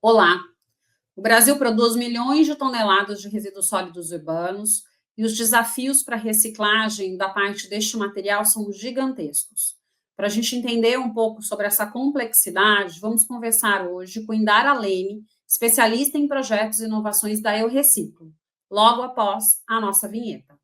Olá! O Brasil produz milhões de toneladas de resíduos sólidos urbanos e os desafios para a reciclagem da parte deste material são gigantescos. Para a gente entender um pouco sobre essa complexidade, vamos conversar hoje com Indara Leme, especialista em projetos e inovações da Eu Reciclo, logo após a nossa vinheta.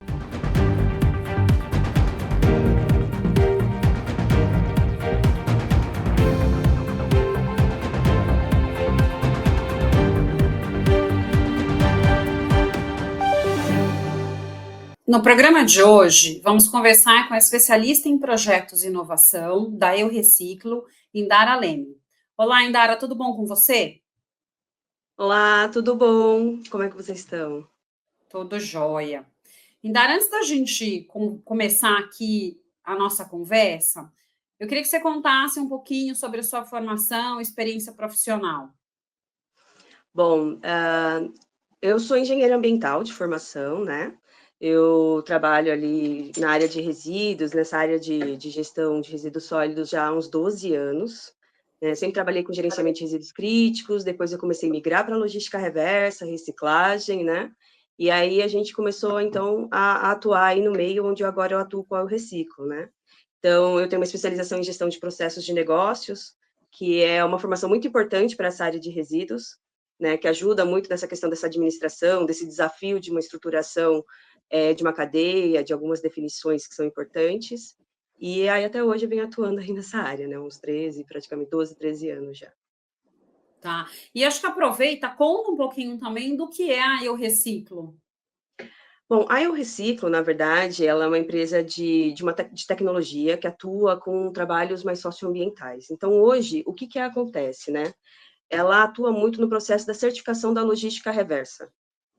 No programa de hoje, vamos conversar com a especialista em projetos e inovação da Eu Reciclo, Indara Leme. Olá, Indara, tudo bom com você? Olá, tudo bom? Como é que vocês estão? Tudo jóia. Indara, antes da gente começar aqui a nossa conversa, eu queria que você contasse um pouquinho sobre a sua formação e experiência profissional. Bom, eu sou engenheira ambiental de formação, né? Eu trabalho ali na área de resíduos, nessa área de gestão de resíduos sólidos já há uns 12 anos. Né? Sempre trabalhei com gerenciamento de resíduos críticos, depois eu comecei a migrar para logística reversa, reciclagem, né? E aí a gente começou, então, a atuar aí no meio onde agora eu atuo com o Reciclo, né? Então, eu tenho uma especialização em gestão de processos de negócios, que é uma formação muito importante para essa área de resíduos, né, que ajuda muito nessa questão dessa administração, desse desafio de uma estruturação de uma cadeia, de algumas definições que são importantes. E aí, até hoje, eu venho atuando aí nessa área, né, uns 13, praticamente 12, 13 anos já. Tá? E acho que aproveita, conta um pouquinho também do que é a Eu Reciclo. Bom, a Eu Reciclo, na verdade, ela é uma empresa de tecnologia que atua com trabalhos mais socioambientais. Então, hoje, o que que acontece, né? Ela atua muito no processo da certificação da logística reversa,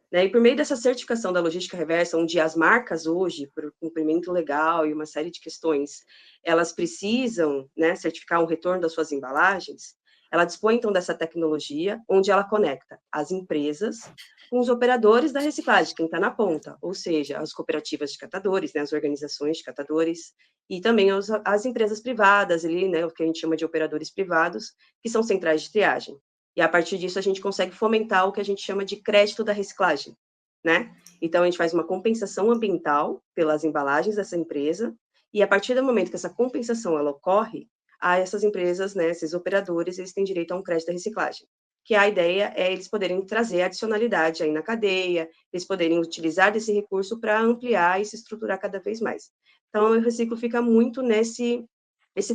né? E por meio dessa certificação da logística reversa, onde as marcas hoje, por cumprimento legal e uma série de questões, elas precisam, né, certificar um retorno das suas embalagens, ela dispõe então dessa tecnologia, onde ela conecta as empresas com os operadores da reciclagem, quem está na ponta, ou seja, as cooperativas de catadores, né, as organizações de catadores, e também as empresas privadas, ali, né, o que a gente chama de operadores privados, que são centrais de triagem. E a partir disso a gente consegue fomentar o que a gente chama de crédito da reciclagem, né? Então a gente faz uma compensação ambiental pelas embalagens dessa empresa, e a partir do momento que essa compensação ela ocorre, a essas empresas, né, esses operadores, eles têm direito a um crédito da reciclagem. Que a ideia é eles poderem trazer adicionalidade aí na cadeia, eles poderem utilizar desse recurso para ampliar e se estruturar cada vez mais. Então, o reciclo fica muito nesse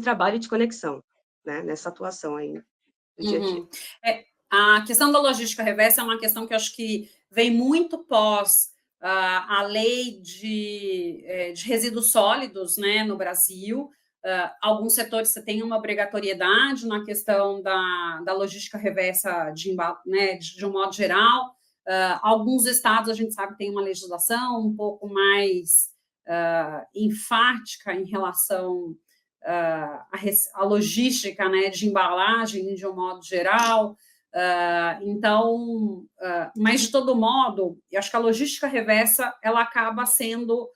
trabalho de conexão, né, nessa atuação aí do dia a dia. Uhum. A questão da logística reversa é uma questão que eu acho que vem muito pós a lei de resíduos sólidos, né, no Brasil. Alguns setores você tem uma obrigatoriedade na questão da logística reversa né, de um modo geral. Alguns estados a gente sabe que tem uma legislação um pouco mais enfática em relação a logística, né, de embalagem de um modo geral. Mas de todo modo, eu acho que a logística reversa ela acaba sendo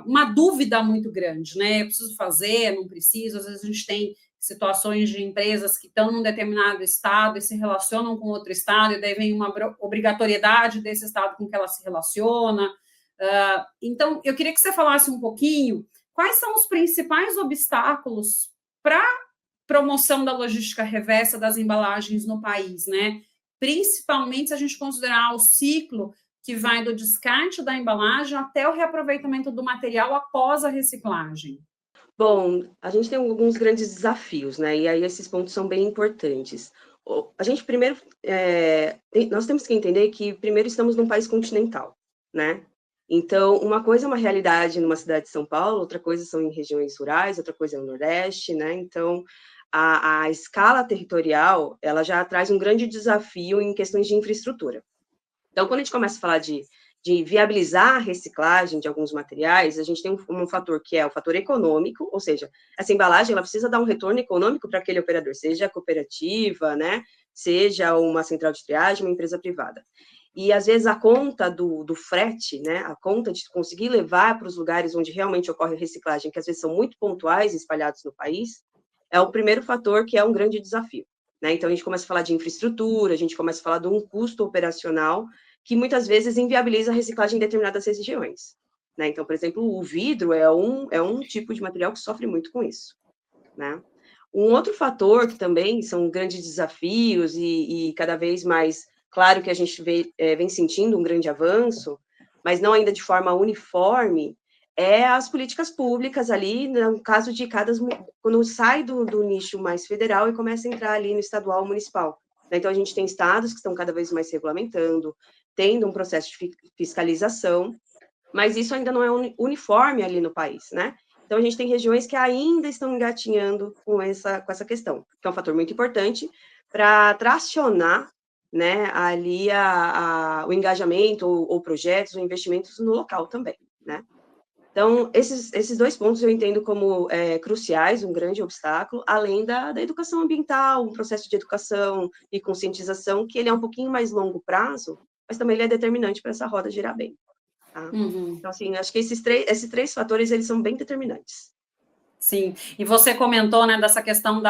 uma dúvida muito grande, né? Eu preciso fazer, não preciso. Às vezes a gente tem situações de empresas que estão num determinado estado e se relacionam com outro estado, e daí vem uma obrigatoriedade desse estado com que ela se relaciona. Então, eu queria que você falasse um pouquinho quais são os principais obstáculos para a promoção da logística reversa das embalagens no país, né? Principalmente se a gente considerar o ciclo que vai do descarte da embalagem até o reaproveitamento do material após a reciclagem. Bom, a gente tem alguns grandes desafios, né? E aí esses pontos são bem importantes. A gente primeiro, nós temos que entender que primeiro estamos num país continental, né? Então, uma coisa é uma realidade numa cidade de São Paulo, outra coisa são em regiões rurais, outra coisa é no Nordeste, né? Então, a escala territorial, ela já traz um grande desafio em questões de infraestrutura. Então, quando a gente começa a falar de viabilizar a reciclagem de alguns materiais, a gente tem um fator que é o fator econômico, ou seja, essa embalagem ela precisa dar um retorno econômico para aquele operador, seja a cooperativa, né, seja uma central de triagem, uma empresa privada. E, às vezes, a conta do frete, né, a conta de conseguir levar para os lugares onde realmente ocorre a reciclagem, que às vezes são muito pontuais, espalhados no país, é o primeiro fator que é um grande desafio. né? Então, a gente começa a falar de infraestrutura, a gente começa a falar de um custo operacional que muitas vezes inviabiliza a reciclagem em determinadas regiões, né? Então, por exemplo, o vidro é um tipo de material que sofre muito com isso, né? Um outro fator que também são grandes desafios e cada vez mais, claro que a gente vem sentindo um grande avanço, mas não ainda de forma uniforme, é as políticas públicas ali, no caso de quando sai do nicho mais federal e começa a entrar ali no estadual, municipal. Então, a gente tem estados que estão cada vez mais regulamentando, tendo um processo de fiscalização, mas isso ainda não é uniforme ali no país, né? Então, a gente tem regiões que ainda estão engatinhando com essa questão, que é um fator muito importante para tracionar, né, ali o engajamento ou projetos ou investimentos no local também, né? Então, esses dois pontos eu entendo como cruciais, um grande obstáculo, além da educação ambiental, um processo de educação e conscientização, que ele é um pouquinho mais longo prazo, mas também ele é determinante para essa roda girar bem, tá? Então, assim, acho que esses três fatores, eles são bem determinantes. Sim, e você comentou, né, dessa questão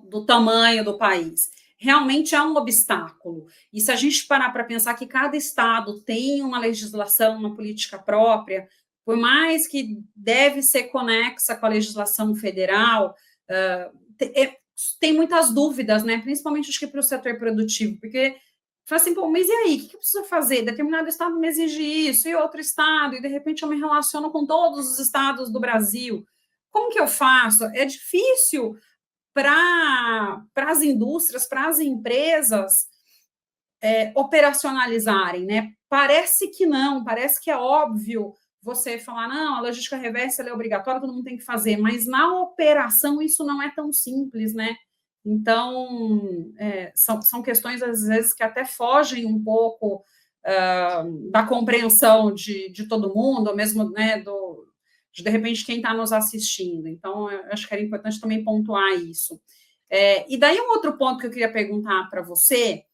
do tamanho do país. Realmente é um obstáculo. E se a gente parar para pensar que cada estado tem uma legislação, uma política própria, por mais que deve ser conexa com a legislação federal, tem muitas dúvidas, né? Principalmente acho que para o setor produtivo, porque fala assim, pô, mas e aí, o que eu preciso fazer? Determinado estado me exige isso, e outro estado, e de repente eu me relaciono com todos os estados do Brasil. Como que eu faço? É difícil para as indústrias, para as empresas operacionalizarem, né? Parece que não, parece que é óbvio você falar, não, a logística reversa é obrigatória, todo mundo tem que fazer, mas na operação isso não é tão simples, né? Então, são questões, às vezes, que até fogem um pouco da compreensão de todo mundo, ou mesmo, né, de repente, quem está nos assistindo. Então, eu acho que era importante também pontuar isso. E daí, um outro ponto que eu queria perguntar para você,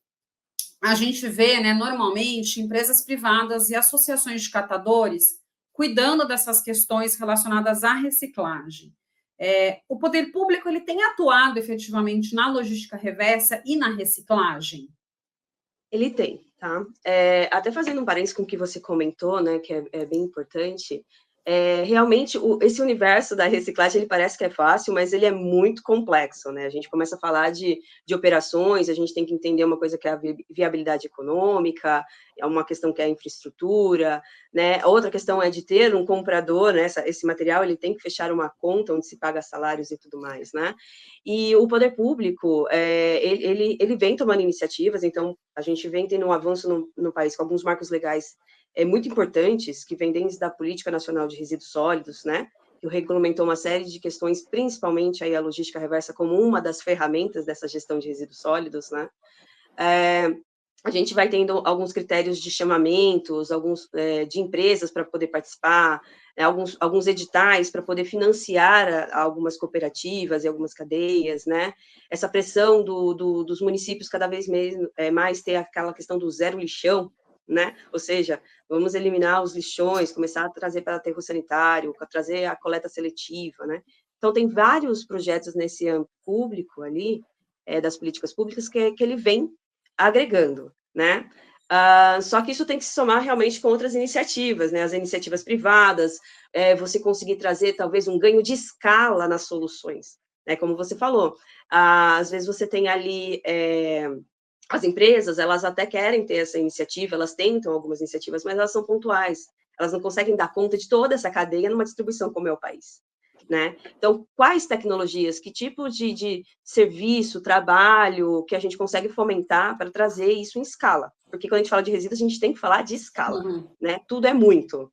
a gente vê, né, normalmente, empresas privadas e associações de catadores cuidando dessas questões relacionadas à reciclagem. O poder público ele tem atuado efetivamente na logística reversa e na reciclagem? Ele tem, tá? Até fazendo um parênteses com o que você comentou, né, que é bem importante, realmente esse universo da reciclagem ele parece que é fácil, mas ele é muito complexo, né? A gente começa a falar de operações, a gente tem que entender uma coisa que é a viabilidade econômica, é uma questão que é a infraestrutura, né? Outra questão é de ter um comprador, né? Esse material ele tem que fechar uma conta onde se paga salários e tudo mais, né? E o poder público, ele vem tomando iniciativas, então a gente vem tendo um avanço no país com alguns marcos legais muito importantes, que vem desde a Política Nacional de Resíduos Sólidos, né, que regulamentou uma série de questões, principalmente aí a logística reversa como uma das ferramentas dessa gestão de resíduos sólidos, né. A gente vai tendo alguns critérios de chamamentos, alguns de empresas para poder participar, alguns editais para poder financiar algumas cooperativas e algumas cadeias, né? Essa pressão dos municípios cada vez mais ter aquela questão do zero lixão, né? Ou seja, vamos eliminar os lixões, começar a trazer para aterro sanitário, trazer a coleta seletiva, né? Então, tem vários projetos nesse âmbito público ali, das políticas públicas, que ele vem agregando, né? Só que isso tem que se somar realmente com outras iniciativas, né? As iniciativas privadas, você conseguir trazer talvez um ganho de escala nas soluções, né? Como você falou, às vezes você tem ali as empresas, elas até querem ter essa iniciativa, elas tentam algumas iniciativas, mas elas são pontuais, elas não conseguem dar conta de toda essa cadeia numa distribuição como é o país, né? Então, quais tecnologias, que tipo de serviço, trabalho que a gente consegue fomentar para trazer isso em escala? Porque quando a gente fala de resíduos, a gente tem que falar de escala, né? Tudo é muito.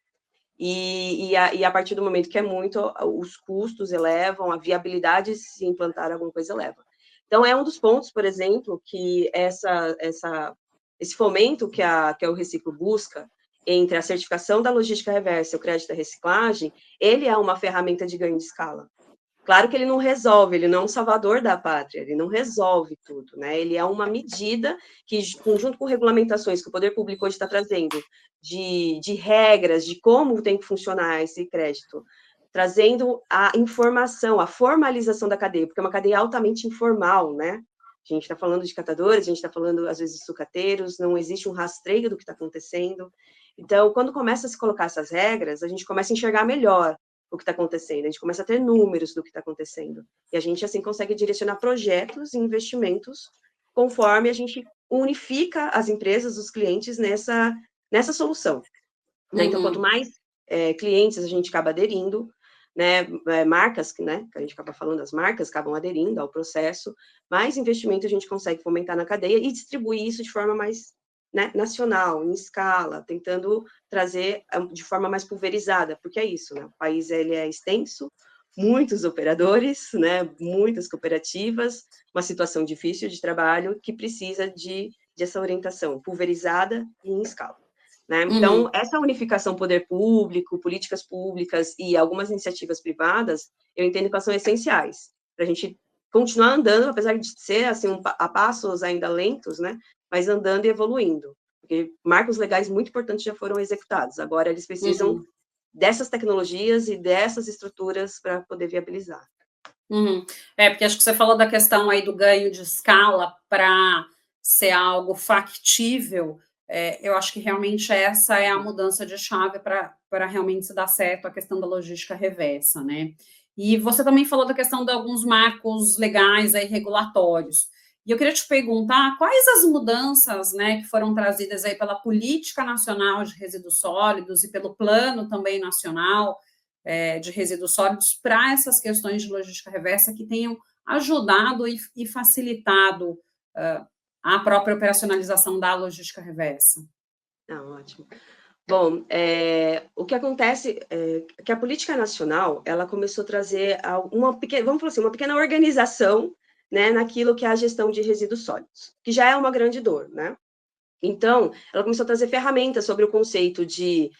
E a partir do momento que é muito, os custos elevam, a viabilidade de se implantar alguma coisa eleva. Então, é um dos pontos, por exemplo, que esse fomento que o Reciclo busca, entre a certificação da logística reversa e o crédito da reciclagem, ele é uma ferramenta de ganho de escala. Claro que ele não resolve, ele não é um salvador da pátria, ele não resolve tudo, né? Ele é uma medida que, junto com regulamentações que o poder público hoje está trazendo, de regras, de como tem que funcionar esse crédito, trazendo a informação, a formalização da cadeia, porque é uma cadeia altamente informal, né? A gente está falando de catadores, a gente está falando, às vezes, de sucateiros, não existe um rastreio do que está acontecendo. Então, quando começa a se colocar essas regras, a gente começa a enxergar melhor o que está acontecendo, a gente começa a ter números do que está acontecendo. E a gente, assim, consegue direcionar projetos e investimentos conforme a gente unifica as empresas, os clientes, nessa solução. Né? Então, quanto mais clientes a gente acaba aderindo, né, marcas, né, que a gente acaba falando, as marcas acabam aderindo ao processo, mais investimento a gente consegue fomentar na cadeia e distribuir isso de forma mais, né, nacional, em escala, tentando trazer de forma mais pulverizada, porque é isso, né, o país ele é extenso, muitos operadores, né, muitas cooperativas, uma situação difícil de trabalho que precisa de essa orientação pulverizada e em escala. Né? Então, essa unificação poder público, políticas públicas e algumas iniciativas privadas, eu entendo que elas são essenciais para a gente continuar andando, apesar de ser assim, a passos ainda lentos, né? Mas andando e evoluindo. Porque marcos legais muito importantes já foram executados. Agora, eles precisam dessas tecnologias e dessas estruturas para poder viabilizar. Porque acho que você falou da questão aí do ganho de escala para ser algo factível. Eu acho que realmente essa é a mudança de chave para realmente se dar certo a questão da logística reversa, né? E você também falou da questão de alguns marcos legais aí regulatórios. E eu queria te perguntar quais as mudanças, né, que foram trazidas aí pela Política Nacional de Resíduos Sólidos e pelo Plano também nacional de resíduos sólidos para essas questões de logística reversa que tenham ajudado e facilitado a própria operacionalização da logística reversa. Ótimo. Bom, o que acontece é que a política nacional, ela começou a trazer uma pequena, vamos falar assim, uma pequena organização, né, naquilo que é a gestão de resíduos sólidos, que já é uma grande dor, né? Então, ela começou a trazer ferramentas sobre o conceito de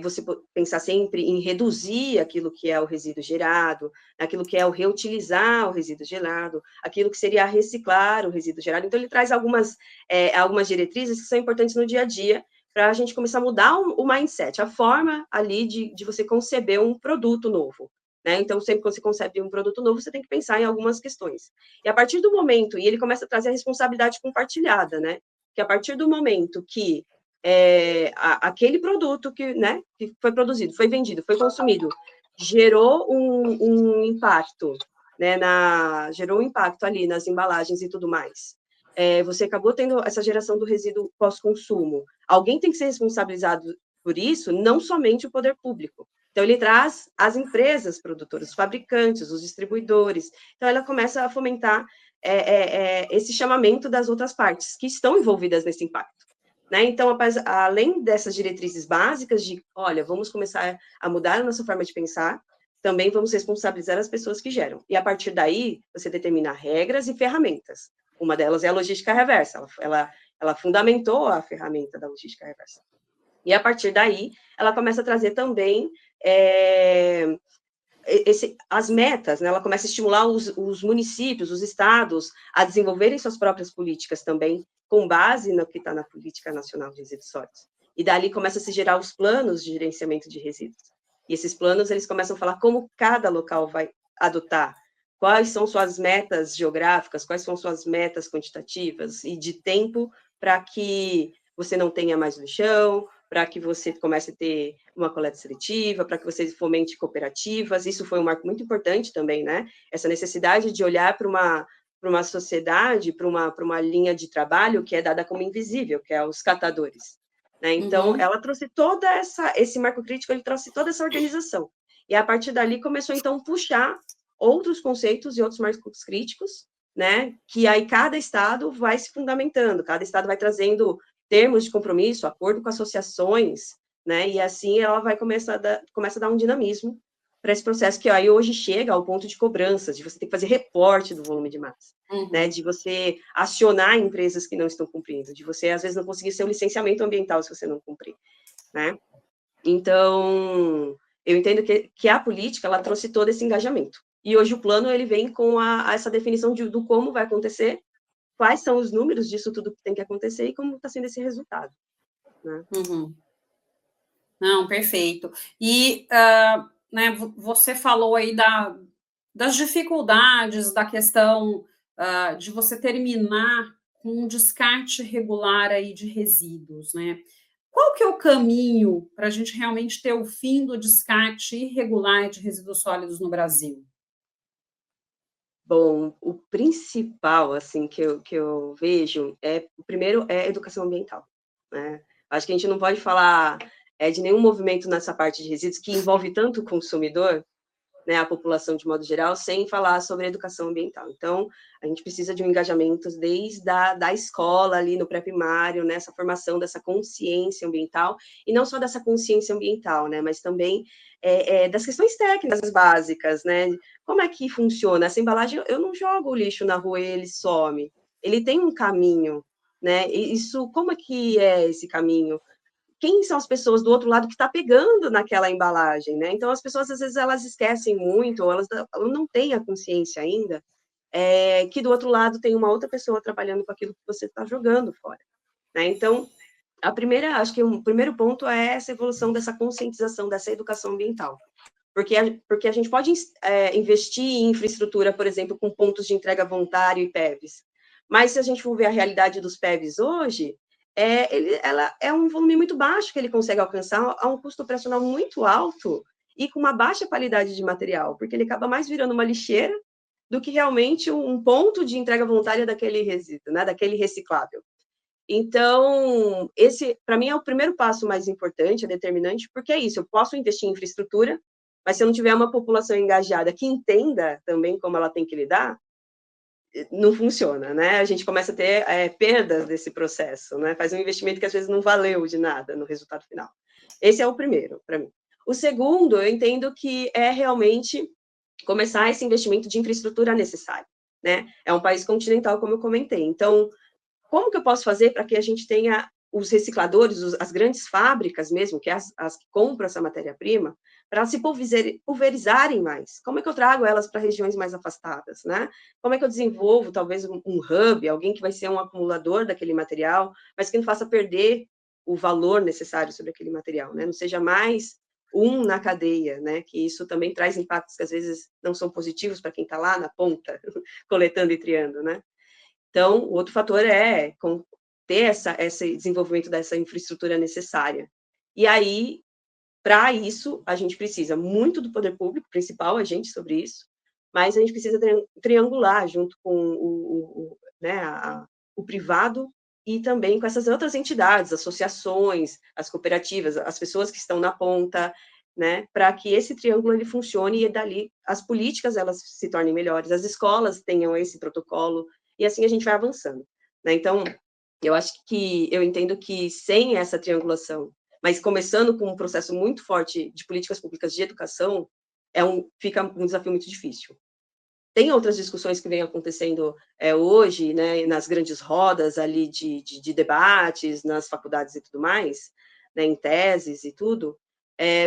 você pensar sempre em reduzir aquilo que é o resíduo gerado, aquilo que é o reutilizar o resíduo gerado, aquilo que seria reciclar o resíduo gerado. Então, ele traz algumas diretrizes que são importantes no dia a dia, para a gente começar a mudar o mindset, a forma ali de você conceber um produto novo. Né? Então, sempre que você concebe um produto novo, você tem que pensar em algumas questões. E a partir do momento, e ele começa a trazer a responsabilidade compartilhada, né? Que a partir do momento que aquele produto que foi produzido, foi vendido, foi consumido, gerou um impacto, né, gerou um impacto ali nas embalagens e tudo mais. Você acabou tendo essa geração do resíduo pós-consumo. Alguém tem que ser responsabilizado por isso, não somente o poder público. Então, ele traz as empresas produtoras, os fabricantes, os distribuidores. Então, ela começa a fomentar esse chamamento das outras partes que estão envolvidas nesse impacto. Né? Então, além dessas diretrizes básicas de, olha, vamos começar a mudar a nossa forma de pensar, também vamos responsabilizar as pessoas que geram. E, a partir daí, você determina regras e ferramentas. Uma delas é a logística reversa. Ela fundamentou a ferramenta da logística reversa. E, a partir daí, ela começa a trazer também as metas, né? Ela começa a estimular os municípios, os estados, a desenvolverem suas próprias políticas também, com base no que está na Política Nacional de Resíduos Sólidos. E dali começa a se gerar os planos de gerenciamento de resíduos. E esses planos, eles começam a falar como cada local vai adotar, quais são suas metas geográficas, quais são suas metas quantitativas e de tempo para que você não tenha mais lixão, para que você comece a ter uma coleta seletiva, para que você fomente cooperativas. Isso foi um marco muito importante também, né? Essa necessidade de olhar para uma sociedade, para uma linha de trabalho que é dada como invisível, que é os catadores. Né? Então, ela trouxe esse marco crítico, ele trouxe toda essa organização. E, a partir dali, começou, então, a puxar outros conceitos e outros marcos críticos, né? Que aí cada estado vai se fundamentando, cada estado vai trazendo termos de compromisso, acordo com associações, né? E assim ela vai começa a dar um dinamismo para esse processo que aí hoje chega ao ponto de cobrança, de você ter que fazer reporte do volume de massa, né? De você acionar empresas que não estão cumprindo, de você às vezes não conseguir seu licenciamento ambiental se você não cumprir, né? Então, eu entendo que a política ela trouxe todo esse engajamento. E hoje o plano ele vem com essa definição do como vai acontecer, quais são os números disso tudo que tem que acontecer e como está sendo esse resultado. Né? Não, perfeito. E né, você falou aí das dificuldades da questão de você terminar com um descarte regular aí de resíduos, né? Qual que é o caminho para a gente realmente ter o fim do descarte irregular de resíduos sólidos no Brasil? Bom, o principal, assim, que eu vejo o primeiro é educação ambiental, né. Acho que a gente não pode falar, de nenhum movimento nessa parte de resíduos que envolve tanto o consumidor, né, a população de modo geral, sem falar sobre educação ambiental. Então, a gente precisa de um engajamento desde da escola, ali no pré-primário, né, essa formação dessa consciência ambiental, e não só dessa consciência ambiental, né, mas também, das questões técnicas básicas, né. Como é que funciona? Essa embalagem, eu não jogo o lixo na rua e ele some, ele tem um caminho, né, e isso, como é que é esse caminho? Quem são as pessoas do outro lado que está pegando naquela embalagem, né? Então as pessoas às vezes elas esquecem muito, ou elas não têm a consciência ainda, que do outro lado tem uma outra pessoa trabalhando com aquilo que você está jogando fora, né? Então, acho que o primeiro ponto é essa evolução dessa conscientização, dessa educação ambiental. Porque a gente pode investir em infraestrutura, por exemplo, com pontos de entrega voluntário e PEVs, mas se a gente for ver a realidade dos PEVs hoje, ela é um volume muito baixo que ele consegue alcançar a um custo operacional muito alto e com uma baixa qualidade de material, porque ele acaba mais virando uma lixeira do que realmente um ponto de entrega voluntária daquele resíduo, né, daquele reciclável. Então, esse, para mim, é o primeiro passo mais importante, é determinante, porque é isso, eu posso investir em infraestrutura, mas se eu não tiver uma população engajada que entenda também como ela tem que lidar, não funciona, né? A gente começa a ter perdas desse processo, né? Faz um investimento que às vezes não valeu de nada no resultado final. Esse é o primeiro, para mim. O segundo, eu entendo que é realmente começar esse investimento de infraestrutura necessário, né? É um país continental, como eu comentei. Então, como que eu posso fazer para que a gente tenha os recicladores, as grandes fábricas mesmo, que é as que compram essa matéria-prima, para elas se pulverizarem mais? Como é que eu trago elas para regiões mais afastadas, né? Como é que eu desenvolvo talvez um hub, alguém que vai ser um acumulador daquele material, mas que não faça perder o valor necessário sobre aquele material, né? Não seja mais um na cadeia, né? Que isso também traz impactos que às vezes não são positivos para quem está lá na ponta, coletando e triando, né? Então, o outro fator é ter esse desenvolvimento dessa infraestrutura necessária. E aí, para isso, a gente precisa muito do poder público, principal agente sobre isso, mas a gente precisa triangular junto com né, o privado e também com essas outras entidades, associações, as cooperativas, as pessoas que estão na ponta, né, para que esse triângulo ele funcione e dali as políticas elas se tornem melhores, as escolas tenham esse protocolo e assim a gente vai avançando, né? Então, eu entendo que sem essa triangulação, mas começando com um processo muito forte de políticas públicas de educação, fica um desafio muito difícil. Tem outras discussões que vêm acontecendo hoje, né, nas grandes rodas ali de debates, nas faculdades e tudo mais, né, em teses e tudo,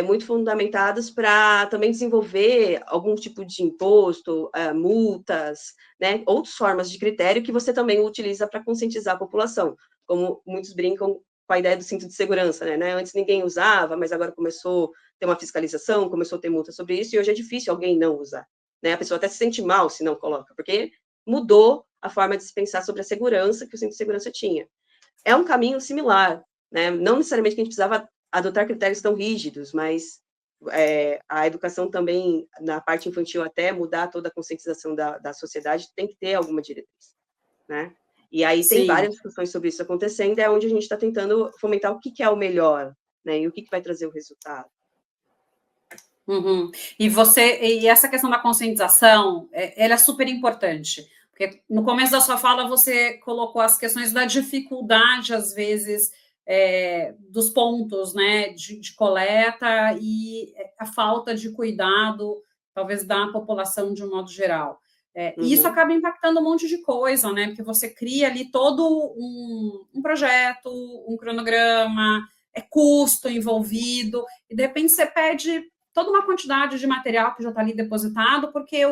muito fundamentadas para também desenvolver algum tipo de imposto, multas, né, outras formas de critério que você também utiliza para conscientizar a população, como muitos brincam com a ideia do cinto de segurança, né? Antes ninguém usava, mas agora começou a ter uma fiscalização, começou a ter multa sobre isso, e hoje é difícil alguém não usar, né? A pessoa até se sente mal se não coloca, porque mudou a forma de se pensar sobre a segurança que o cinto de segurança tinha. É um caminho similar, né? Não necessariamente que a gente precisava adotar critérios tão rígidos, mas a educação também, na parte infantil, até mudar toda a conscientização da sociedade, tem que ter alguma diretriz, né? E aí tem Sim. várias discussões sobre isso acontecendo, é onde a gente está tentando fomentar o que é o melhor, né? E o que vai trazer o resultado. Uhum. E essa questão da conscientização, ela é super importante, porque no começo da sua fala você colocou as questões da dificuldade, às vezes, dos pontos, né, de coleta e a falta de cuidado, talvez, da população de um modo geral. E isso Uhum. acaba impactando um monte de coisa, né, porque você cria ali todo um projeto, um cronograma, custo envolvido, e de repente você pede toda uma quantidade de material que já está ali depositado, porque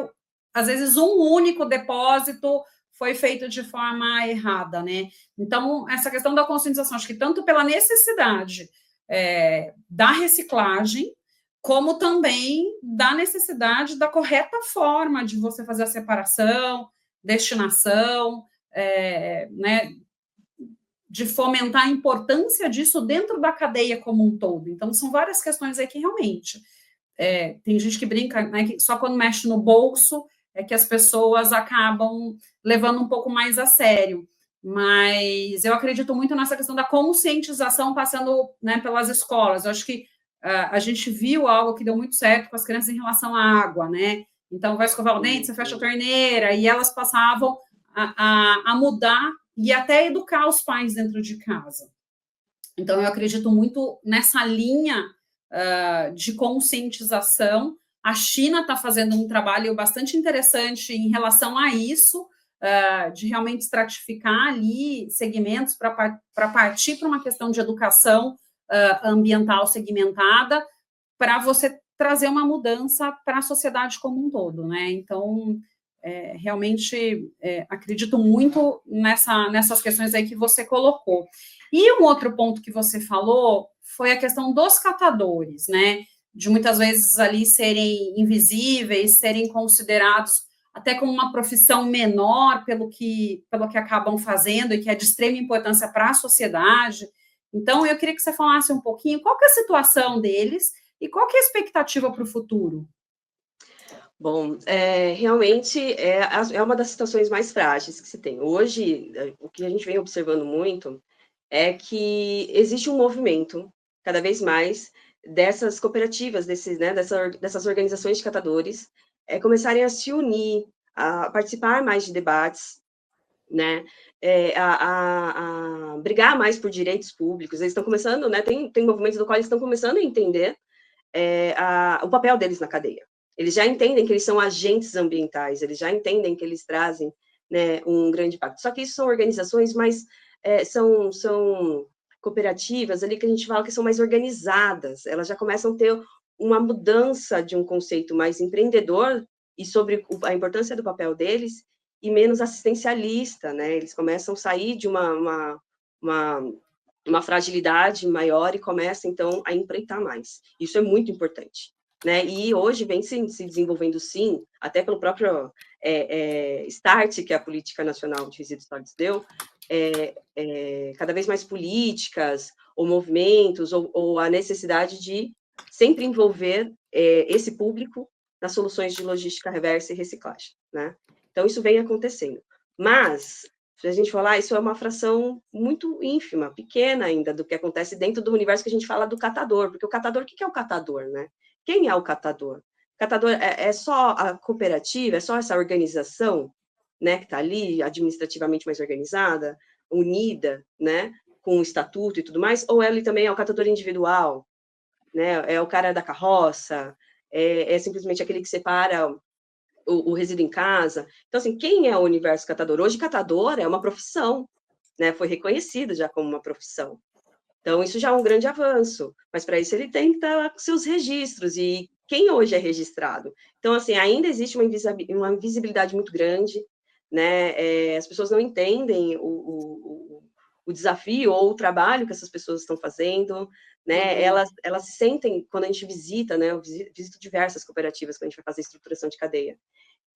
às vezes um único depósito foi feito de forma errada, né? Então, essa questão da conscientização, acho que tanto pela necessidade da reciclagem, como também da necessidade da correta forma de você fazer a separação, destinação, né, de fomentar a importância disso dentro da cadeia como um todo. Então, são várias questões aí que realmente tem gente que brinca, né, que só quando mexe no bolso é que as pessoas acabam levando um pouco mais a sério. Mas eu acredito muito nessa questão da conscientização passando, né, pelas escolas. Eu acho que a gente viu algo que deu muito certo com as crianças em relação à água, né? Então, vai escovar o dente, você fecha a torneira, e elas passavam a mudar e até educar os pais dentro de casa. Então, eu acredito muito nessa linha de conscientização. A China está fazendo um trabalho bastante interessante em relação a isso, de realmente estratificar ali segmentos para partir para uma questão de educação ambiental segmentada, para você trazer uma mudança para a sociedade como um todo, né? Então, realmente acredito muito nessas questões aí que você colocou. E um outro ponto que você falou foi a questão dos catadores, né? De muitas vezes ali serem invisíveis, serem considerados até como uma profissão menor pelo que acabam fazendo e que é de extrema importância para a sociedade. Então, eu queria que você falasse um pouquinho qual que é a situação deles e qual que é a expectativa para o futuro. Bom, realmente é uma das situações mais frágeis que se tem. Hoje, o que a gente vem observando muito é que existe um movimento, cada vez mais, dessas cooperativas, dessas organizações de catadores, começarem a se unir, a participar mais de debates, né, a brigar mais por direitos públicos. Eles estão começando, né, tem movimentos do qual eles estão começando a entender o papel deles na cadeia. Eles já entendem que eles são agentes ambientais, eles já entendem que eles trazem, né, um grande impacto. Só que isso são organizações mais, são cooperativas ali que a gente fala que são mais organizadas, elas já começam a ter uma mudança de um conceito mais empreendedor e sobre a importância do papel deles e menos assistencialista, né? Eles começam a sair de uma fragilidade maior e começa, então, a empreitar mais. Isso é muito importante, né? E hoje vem se desenvolvendo, sim, até pelo próprio start que a Política Nacional de Resíduos Sólidos deu, cada vez mais políticas ou movimentos ou a necessidade de sempre envolver esse público nas soluções de logística reversa e reciclagem, né? Então, isso vem acontecendo. Mas, se a gente falar, isso é uma fração muito ínfima, pequena ainda, do que acontece dentro do universo que a gente fala do catador, porque o catador, o que é o catador, né? Quem é o catador? O catador é só a cooperativa, é só essa organização, né, que está ali, administrativamente mais organizada, unida, né, com o estatuto e tudo mais, ou ele também é o catador individual, né, é o cara da carroça, é simplesmente aquele que separa o resíduo em casa. Então, assim, quem é o universo catador? Hoje, catador é uma profissão, né? Foi reconhecido já como uma profissão. Então, isso já é um grande avanço, mas para isso ele tem que estar com seus registros, e quem hoje é registrado? Então, assim, ainda existe uma invisibilidade muito grande, né? As pessoas não entendem o desafio ou o trabalho que essas pessoas estão fazendo, né? Elas se sentem, quando a gente visita, né? Eu visito diversas cooperativas quando a gente vai fazer estruturação de cadeia,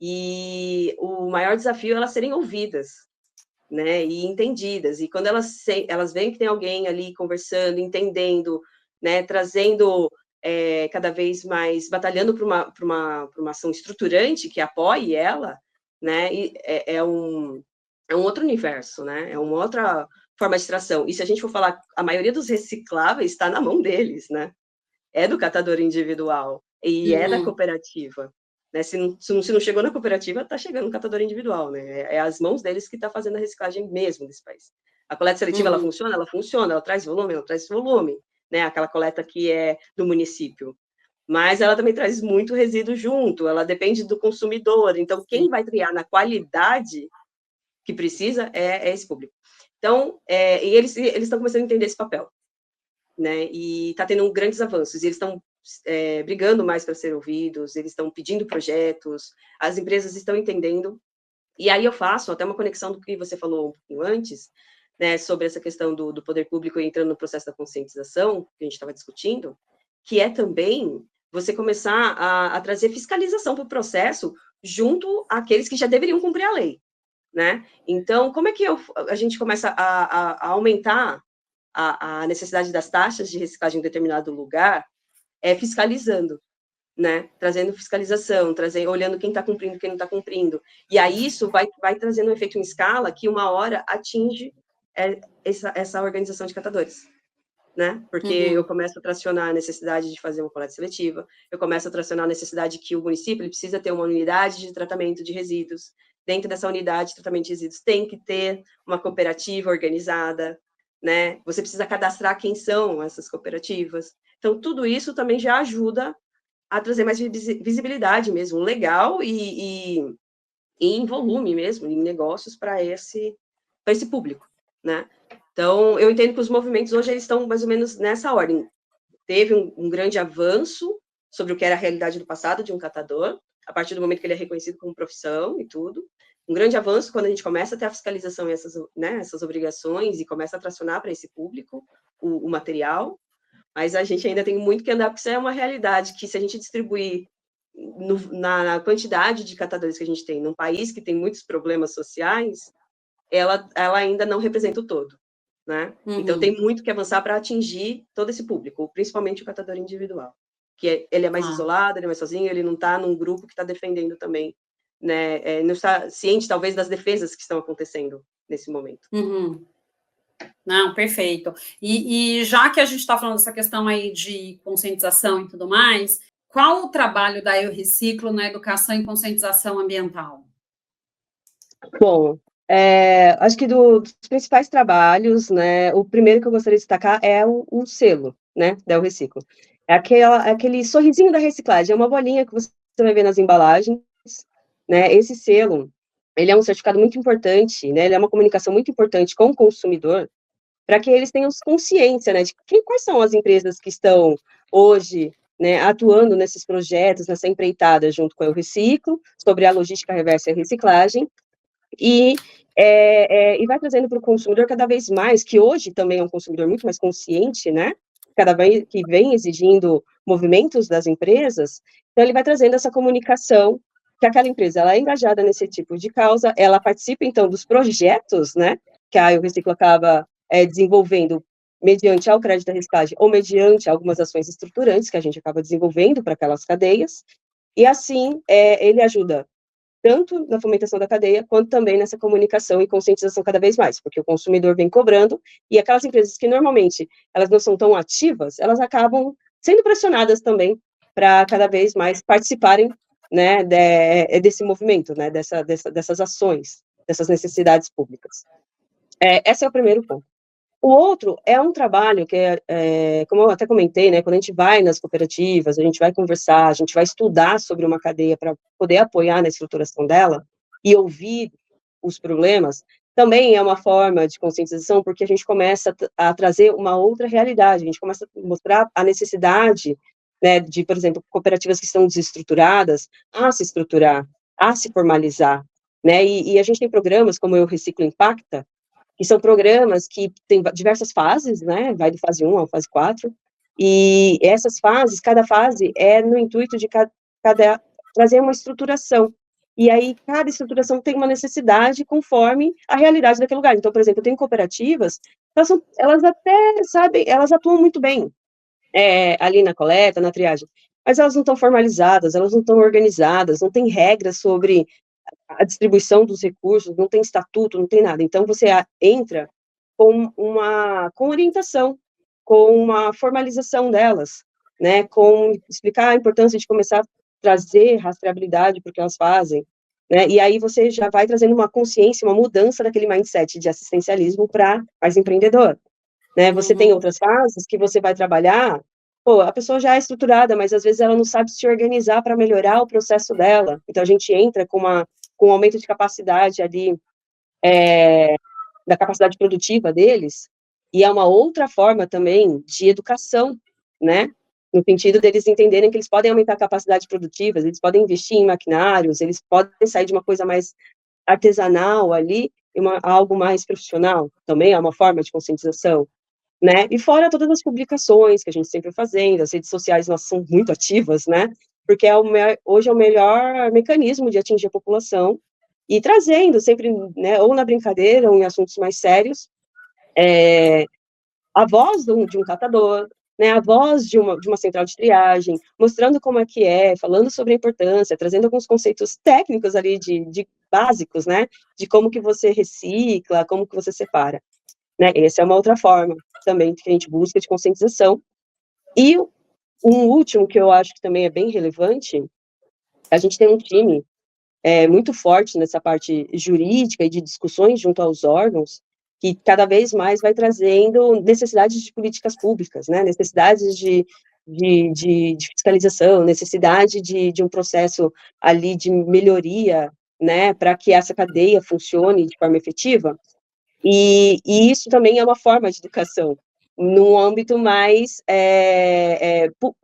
e o maior desafio é elas serem ouvidas, né, e entendidas. E quando elas veem que tem alguém ali conversando, entendendo, né, trazendo cada vez mais, batalhando por uma ação estruturante que apoie ela, né, e é um outro universo, né, é uma outra forma de extração. E se a gente for falar, a maioria dos recicláveis está na mão deles, né, é do catador individual e é da cooperativa. Né, se não chegou na cooperativa, está chegando no catador individual, né? É as mãos deles que está fazendo a reciclagem mesmo desse país. A coleta seletiva, ela funciona, ela traz volume, né? Aquela coleta que é do município. Mas ela também traz muito resíduo junto, ela depende do consumidor. Então, quem vai triar na qualidade que precisa é esse público. Então, e eles estão começando a entender esse papel, né? E está tendo grandes avanços. Eles estão brigando mais para ser ouvidos, eles estão pedindo projetos, as empresas estão entendendo. E aí eu faço até uma conexão do que você falou um pouquinho antes, né, sobre essa questão do poder público entrando no processo da conscientização, que a gente estava discutindo, que é também você começar a trazer fiscalização para o processo junto àqueles que já deveriam cumprir a lei. né? Então, como é que a gente começa a aumentar a necessidade das taxas de reciclagem em determinado lugar? Fiscalizando, né? Trazendo fiscalização, olhando quem está cumprindo, quem não está cumprindo. E aí isso vai trazendo um efeito em escala que uma hora atinge essa organização de catadores, né? Porque eu começo a tracionar a necessidade de fazer uma coleta seletiva, eu começo a tracionar a necessidade que o município ele precisa ter uma unidade de tratamento de resíduos. Dentro dessa unidade de tratamento de resíduos tem que ter uma cooperativa organizada, né? Você precisa cadastrar quem são essas cooperativas. Então, tudo isso também já ajuda a trazer mais visibilidade mesmo, legal e em volume mesmo, em negócios para esse público, né? Então, eu entendo que os movimentos hoje eles estão mais ou menos nessa ordem. Teve um grande avanço sobre o que era a realidade do passado de um catador, a partir do momento que ele é reconhecido como profissão e tudo. Um grande avanço quando a gente começa a ter a fiscalização e essas obrigações e começa a tracionar para esse público o material, mas a gente ainda tem muito que andar, porque isso é uma realidade que se a gente distribuir na quantidade de catadores que a gente tem, num país que tem muitos problemas sociais, ela ainda não representa o todo, né? Então, tem muito que avançar para atingir todo esse público, principalmente o catador individual, que ele é mais isolado, ele é mais sozinho, ele não está num grupo que está defendendo também, né? Não está ciente, talvez, das defesas que estão acontecendo nesse momento. Não, perfeito. E já que a gente está falando dessa questão aí de conscientização e tudo mais, qual o trabalho da Eu Reciclo na educação e conscientização ambiental? Bom, acho que dos principais trabalhos, né, o primeiro que eu gostaria de destacar é o selo, né, da Eu Reciclo. É aquele sorrisinho da reciclagem, é uma bolinha que você vai ver nas embalagens, né, esse selo, ele é um certificado muito importante, né, ele é uma comunicação muito importante com o consumidor, para que eles tenham consciência, né, de quais são as empresas que estão hoje, né, atuando nesses projetos, nessa empreitada junto com a Eu Reciclo, sobre a logística reversa e a reciclagem, e vai trazendo para o consumidor cada vez mais, que hoje também é um consumidor muito mais consciente, né, cada vez que vem exigindo movimentos das empresas, então ele vai trazendo essa comunicação, que aquela empresa, ela é engajada nesse tipo de causa, ela participa, então, dos projetos, né, que a Eu Reciclo acaba desenvolvendo mediante ao crédito da reciclagem, ou mediante algumas ações estruturantes que a gente acaba desenvolvendo para aquelas cadeias, e assim, ele ajuda tanto na fomentação da cadeia, quanto também nessa comunicação e conscientização cada vez mais, porque o consumidor vem cobrando, e aquelas empresas que normalmente elas não são tão ativas, elas acabam sendo pressionadas também para cada vez mais participarem, né, desse movimento, né, dessas ações, dessas necessidades públicas. Esse é o primeiro ponto. O outro é um trabalho que como eu até comentei, né, quando a gente vai nas cooperativas, a gente vai conversar, a gente vai estudar sobre uma cadeia para poder apoiar na estruturação dela e ouvir os problemas, também é uma forma de conscientização, porque a gente começa a trazer uma outra realidade, a gente começa a mostrar a necessidade, né, de, por exemplo, cooperativas que estão desestruturadas, a se estruturar, a se formalizar, né, e a gente tem programas como o Reciclo Impacta, que são programas que têm diversas fases, né, vai de fase 1 à fase 4, e essas fases, cada fase é no intuito de trazer uma estruturação, e aí cada estruturação tem uma necessidade conforme a realidade daquele lugar. Então, por exemplo, eu tenho cooperativas, elas até, sabe, elas atuam muito bem, ali na coleta, na triagem, mas elas não estão formalizadas, elas não estão organizadas, não tem regras sobre a distribuição dos recursos, não tem estatuto, não tem nada. Então, você entra com orientação, com uma formalização delas, né, com explicar a importância de começar a trazer rastreabilidade para o que elas fazem, né, e aí você já vai trazendo uma consciência, uma mudança daquele mindset de assistencialismo para mais empreendedor, né, você tem outras fases que você vai trabalhar, a pessoa já é estruturada, mas às vezes ela não sabe se organizar para melhorar o processo dela, então a gente entra com um aumento de capacidade ali, da capacidade produtiva deles, e é uma outra forma também de educação, né, no sentido deles entenderem que eles podem aumentar a capacidade produtiva, eles podem investir em maquinários, eles podem sair de uma coisa mais artesanal ali, e algo mais profissional, também é uma forma de conscientização, né, e fora todas as publicações que a gente sempre fazendo, as redes sociais nossas são muito ativas, né, porque hoje é o melhor mecanismo de atingir a população, e trazendo sempre, né, ou na brincadeira, ou em assuntos mais sérios, a voz de um catador, né, a voz de uma central de triagem, mostrando como é que é, falando sobre a importância, trazendo alguns conceitos técnicos ali de básicos, né, de como que você recicla, como que você separa, né, essa é uma outra forma também que a gente busca de conscientização. E um último que eu acho que também é bem relevante, a gente tem um time muito forte nessa parte jurídica e de discussões junto aos órgãos, que cada vez mais vai trazendo necessidades de políticas públicas, né? Necessidades de fiscalização, necessidade de um processo ali de melhoria, né, para que essa cadeia funcione de forma efetiva, e isso também é uma forma de educação, num âmbito mais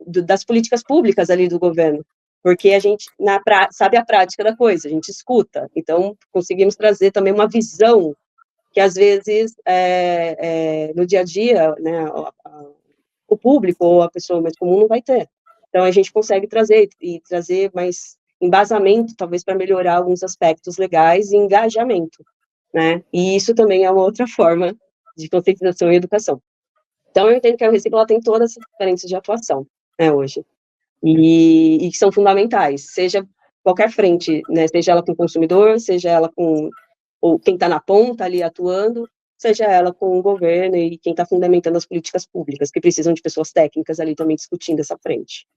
das políticas públicas ali do governo, porque a gente sabe a prática da coisa, a gente escuta, então conseguimos trazer também uma visão que às vezes no dia a dia, né, o público ou a pessoa mais comum não vai ter. Então a gente consegue trazer mais embasamento, talvez para melhorar alguns aspectos legais e engajamento, né? E isso também é uma outra forma de conscientização e educação. Então eu entendo que a Recicla tem todas essas frentes de atuação, né, hoje, e que são fundamentais, seja qualquer frente, né, seja ela com o consumidor, seja ela com ou quem está na ponta ali atuando, seja ela com o governo e quem está fundamentando as políticas públicas, que precisam de pessoas técnicas ali também discutindo essa frente.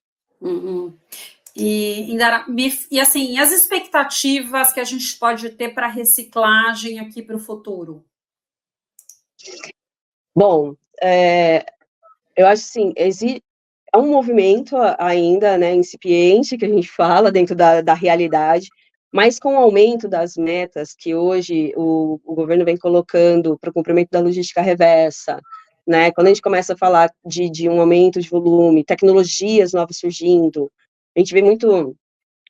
Uhum. Indara, e assim, as expectativas que a gente pode ter para a reciclagem aqui para o futuro? Bom, eu acho assim, é um movimento ainda, né, incipiente, que a gente fala dentro da realidade, mas com o aumento das metas que hoje o governo vem colocando para o cumprimento da logística reversa, né, quando a gente começa a falar de um aumento de volume, tecnologias novas surgindo, a gente vê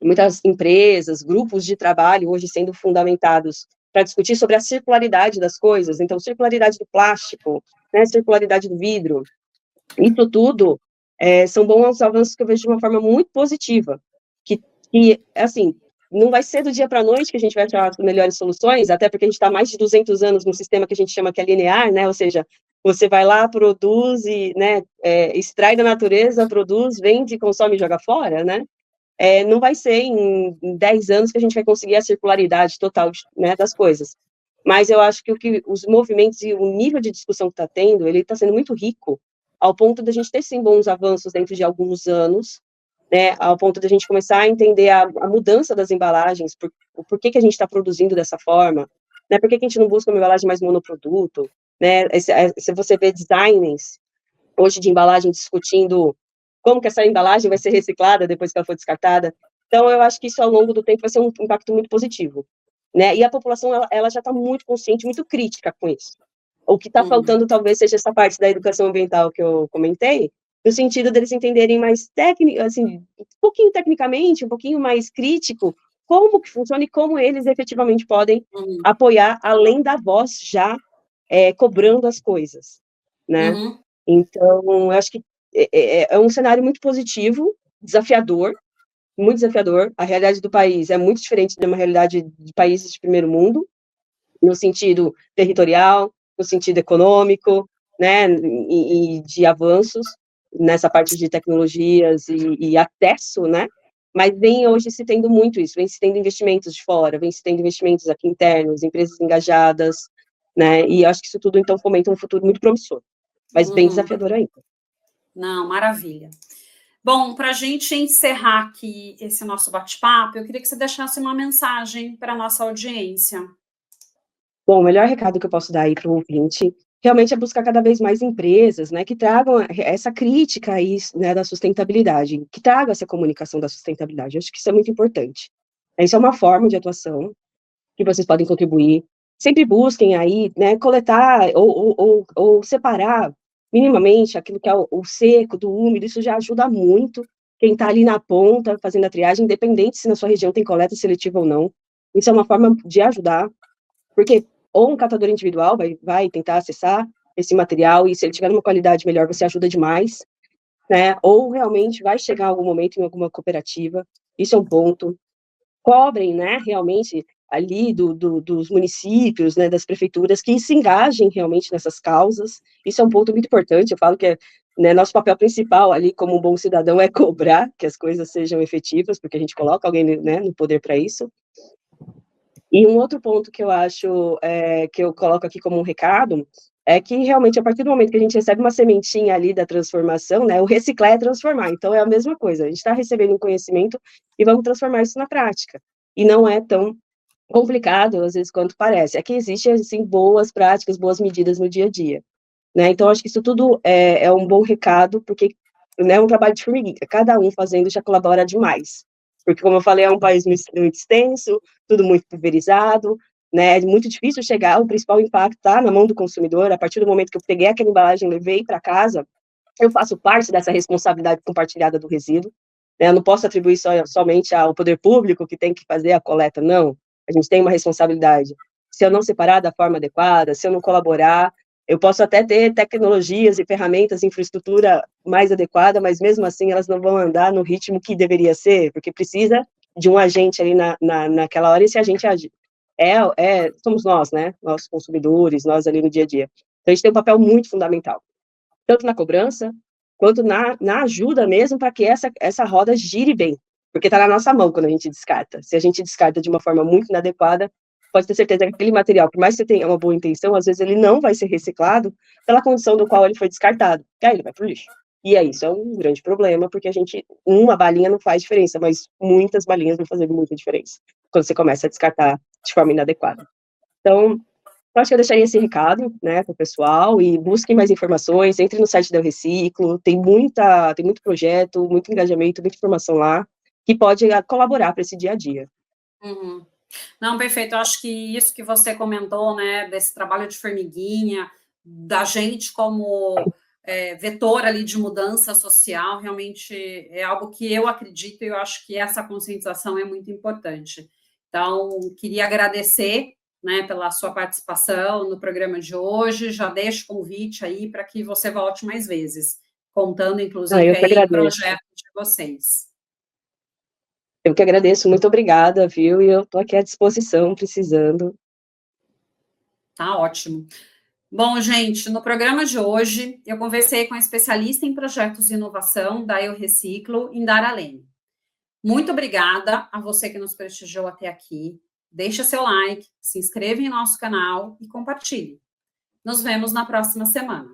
muitas empresas, grupos de trabalho hoje sendo fundamentados para discutir sobre a circularidade das coisas, então circularidade do plástico, né, circularidade do vidro, isso tudo são bons avanços que eu vejo de uma forma muito positiva, que assim, não vai ser do dia para a noite que a gente vai achar as melhores soluções, até porque a gente está há mais de 200 anos num sistema que a gente chama que é linear, né, ou seja, você vai lá, produz e, né, extrai da natureza, produz, vende, consome e joga fora, né, não vai ser em 10 anos que a gente vai conseguir a circularidade total, né, das coisas. Mas eu acho que os movimentos e o nível de discussão que está tendo, ele está sendo muito rico, ao ponto da gente ter, sim, bons avanços dentro de alguns anos, né, ao ponto da gente começar a entender a mudança das embalagens, por que a gente está produzindo dessa forma, né, por que a gente não busca uma embalagem mais monoproduto, né, se você vê designers hoje de embalagem discutindo como que essa embalagem vai ser reciclada depois que ela for descartada. Então, eu acho que isso, ao longo do tempo, vai ser um impacto muito positivo, né? E a população, ela já está muito consciente, muito crítica com isso. O que está faltando, talvez, seja essa parte da educação ambiental que eu comentei, no sentido deles entenderem mais assim, um pouquinho tecnicamente, um pouquinho mais crítico, como que funciona e como eles efetivamente podem apoiar, além da voz já cobrando as coisas, né? Então, eu acho que é um cenário muito positivo, desafiador, muito desafiador. A realidade do país é muito diferente de uma realidade de países de primeiro mundo, no sentido territorial, no sentido econômico, né, e de avanços nessa parte de tecnologias e acesso, né, mas vem hoje se tendo muito isso, vem se tendo investimentos de fora, vem se tendo investimentos aqui internos, empresas engajadas, né, e acho que isso tudo, então, fomenta um futuro muito promissor, mas bem desafiador ainda. Não, maravilha. Bom, para a gente encerrar aqui esse nosso bate-papo, eu queria que você deixasse uma mensagem para a nossa audiência. Bom, o melhor recado que eu posso dar aí para o ouvinte realmente é buscar cada vez mais empresas, né, que tragam essa crítica aí, né, da sustentabilidade, que tragam essa comunicação da sustentabilidade. Eu acho que isso é muito importante. Isso é uma forma de atuação que vocês podem contribuir. Sempre busquem aí, né, coletar ou separar minimamente aquilo que é o seco do úmido, isso já ajuda muito quem está ali na ponta fazendo a triagem, independente se na sua região tem coleta seletiva ou não. Isso é uma forma de ajudar, porque ou um catador individual vai tentar acessar esse material, e se ele tiver uma qualidade melhor, você ajuda demais, né? Ou realmente vai chegar algum momento em alguma cooperativa, isso é um ponto. Cobrem, né, realmente, ali dos municípios, né, das prefeituras, que se engajem realmente nessas causas. Isso é um ponto muito importante. Eu falo que né, nosso papel principal ali como um bom cidadão é cobrar que as coisas sejam efetivas, porque a gente coloca alguém, né, no poder para isso. E um outro ponto que eu acho, que eu coloco aqui como um recado, é que realmente a partir do momento que a gente recebe uma sementinha ali da transformação, né, o reciclar é transformar, então é a mesma coisa, a gente está recebendo um conhecimento e vamos transformar isso na prática. E não é tão complicado, às vezes, quanto parece. Aqui existe, assim, boas práticas, boas medidas no dia a dia, né? Então, acho que isso tudo é um bom recado, porque né, é um trabalho de formiguinha, cada um fazendo já colabora demais. Porque, como eu falei, é um país muito extenso, tudo muito pulverizado, né? É muito difícil chegar, o principal impacto está na mão do consumidor. A partir do momento que eu peguei aquela embalagem, levei para casa, eu faço parte dessa responsabilidade compartilhada do resíduo, né? Eu não posso atribuir somente ao poder público que tem que fazer a coleta, não. A gente tem uma responsabilidade. Se eu não separar da forma adequada, se eu não colaborar, eu posso até ter tecnologias e ferramentas, infraestrutura mais adequada, mas mesmo assim elas não vão andar no ritmo que deveria ser, porque precisa de um agente ali naquela hora, e esse agente somos nós, né? Nós consumidores, nós ali no dia a dia. Então a gente tem um papel muito fundamental, tanto na cobrança, quanto na ajuda mesmo para que essa roda gire bem, porque está na nossa mão quando a gente descarta. Se a gente descarta de uma forma muito inadequada, pode ter certeza que aquele material, por mais que você tenha uma boa intenção, às vezes ele não vai ser reciclado pela condição do qual ele foi descartado, e aí ele vai para o lixo. E é isso, é um grande problema, porque uma balinha não faz diferença, mas muitas balinhas vão fazer muita diferença, quando você começa a descartar de forma inadequada. Então, eu acho que eu deixaria esse recado, né, para o pessoal, e busquem mais informações, entre no site da Eu Reciclo, tem muito projeto, muito engajamento, muita informação lá, que pode colaborar para esse dia a dia. Uhum. Não, perfeito. Eu acho que isso que você comentou, né, desse trabalho de formiguinha, da gente como vetor ali de mudança social, realmente é algo que eu acredito e eu acho que essa conscientização é muito importante. Então, queria agradecer, né, pela sua participação no programa de hoje, já deixo o convite aí para que você volte mais vezes, contando, inclusive, Eu que aí em agradeço. projetos de vocês. Eu que agradeço, muito obrigada, viu? E eu estou aqui à disposição, precisando. Tá ótimo. Bom, gente, no programa de hoje, eu conversei com a especialista em projetos de inovação da Eu Reciclo, Indara Leme. Muito obrigada a você que nos prestigiou até aqui. Deixa seu like, se inscreva em nosso canal e compartilhe. Nos vemos na próxima semana.